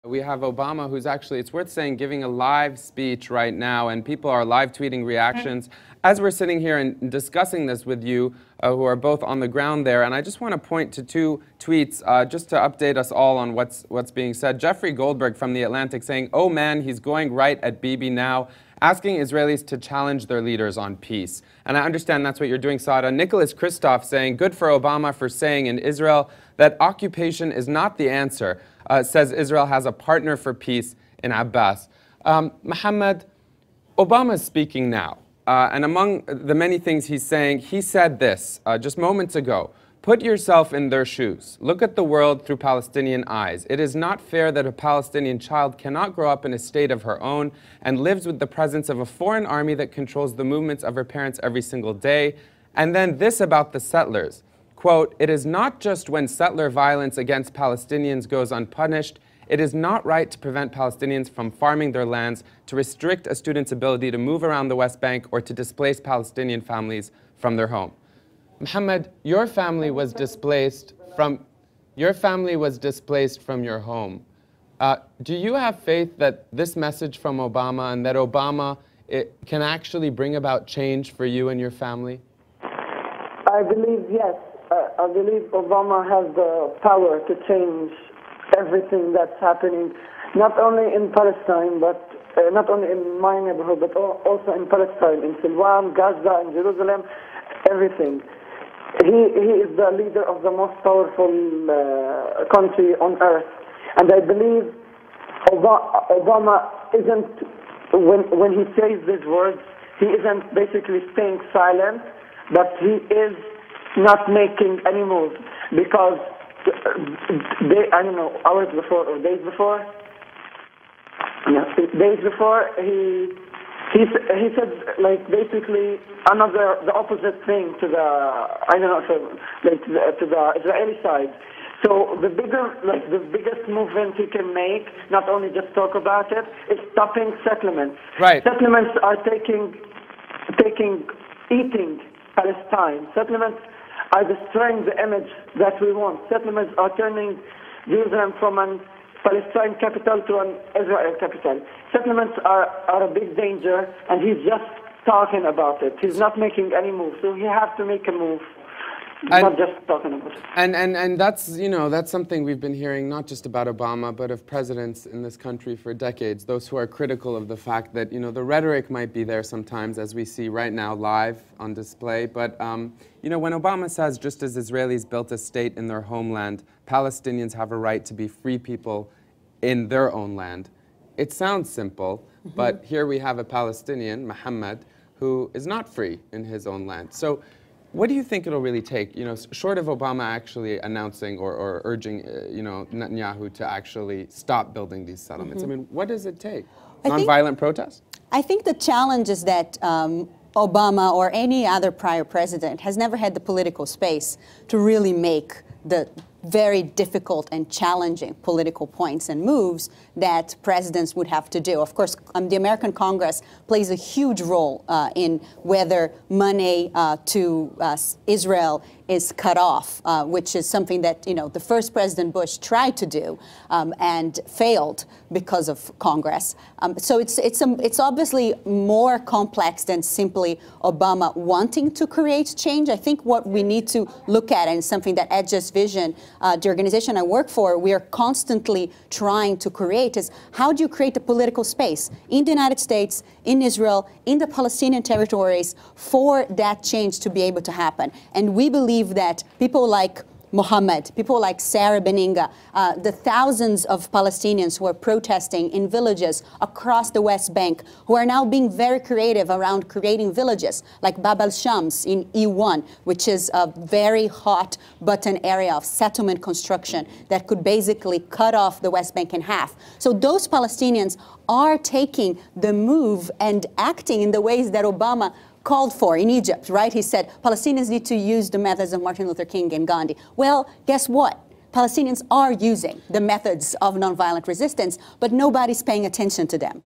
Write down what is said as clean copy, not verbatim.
We have Obama, who's actually, it's worth saying, giving a live speech right now, and people are live tweeting reactions as we're sitting here and discussing this with you, who are both on the ground there. And I just want to point to two tweets just to update us all on what's being said. Jeffrey Goldberg from The Atlantic saying, "Oh man, he's going right at Bibi now," asking Israelis to challenge their leaders on peace. And I understand that's what you're doing, Sada. Nicholas Kristof saying, "Good for Obama for saying in Israel that occupation is not the answer." Says Israel has a partner for peace in Abbas. Mohammed, Obama is speaking now. And among the many things he's saying, he said this just moments ago. "Put yourself in their shoes. Look at the world through Palestinian eyes. It is not fair that a Palestinian child cannot grow up in a state of her own and lives with the presence of a foreign army that controls the movements of her parents every single day." And then this about the settlers. Quote, "It is not just when settler violence against Palestinians goes unpunished. It is not right to prevent Palestinians from farming their lands, to restrict a student's ability to move around the West Bank, or to displace Palestinian families from their home." Mohammed, your family was displaced from your home. Do you have faith that this message from Obama and that Obama can actually bring about change for you and your family? I believe yes. I believe Obama has the power to change everything that's happening, not only in Palestine, but not only in my neighborhood, but also in Palestine, in Silwan, Gaza, in Jerusalem, everything. He is the leader of the most powerful country on earth. And I believe Obama isn't, when he says these words, he isn't basically staying silent, but he is not making any move, because I don't know, hours before or days before, he said like basically the opposite thing to the Israeli side. So the biggest movement he can make, not only just talk about it, is stopping settlements. Right. Settlements are eating Palestine. Settlements are destroying the image that we want. Settlements are turning Jerusalem from a Palestine capital to an Israel capital. Settlements are a big danger, and he's just talking about it. He's not making any move, so he has to make a move. Not just talking about it. And that's, that's something we've been hearing not just about Obama, but of presidents in this country for decades, those who are critical of the fact that, the rhetoric might be there sometimes, as we see right now live on display. But, when Obama says, just as Israelis built a state in their homeland, Palestinians have a right to be free people in their own land, it sounds simple, but here we have a Palestinian, Mohammed, who is not free in his own land. So, what do you think it'll really take, short of Obama actually announcing or urging, Netanyahu to actually stop building these settlements? I mean, what does it take? Nonviolent protest? I think the challenge is that Obama or any other prior president has never had the political space to really make the very difficult and challenging political points and moves that presidents would have to do. Of course, the American Congress plays a huge role in whether money to Israel is cut off, which is something that the first President Bush tried to do and failed because of Congress. So it's obviously more complex than simply Obama wanting to create change. I think what we need to look at, and it's something that at Just Vision, the organization I work for, we are constantly trying to create, is how do you create a political space in the United States, in Israel, in the Palestinian territories for that change to be able to happen. And we believe that people like Mohammed, people like Sarah Beninga, the thousands of Palestinians who are protesting in villages across the West Bank, who are now being very creative around creating villages like Bab al-Shams in E1, which is a very hot button area of settlement construction that could basically cut off the West Bank in half. So those Palestinians are taking the move and acting in the ways that Obama called for in Egypt, right? He said Palestinians need to use the methods of Martin Luther King and Gandhi. Well, guess what? Palestinians are using the methods of nonviolent resistance, but nobody's paying attention to them.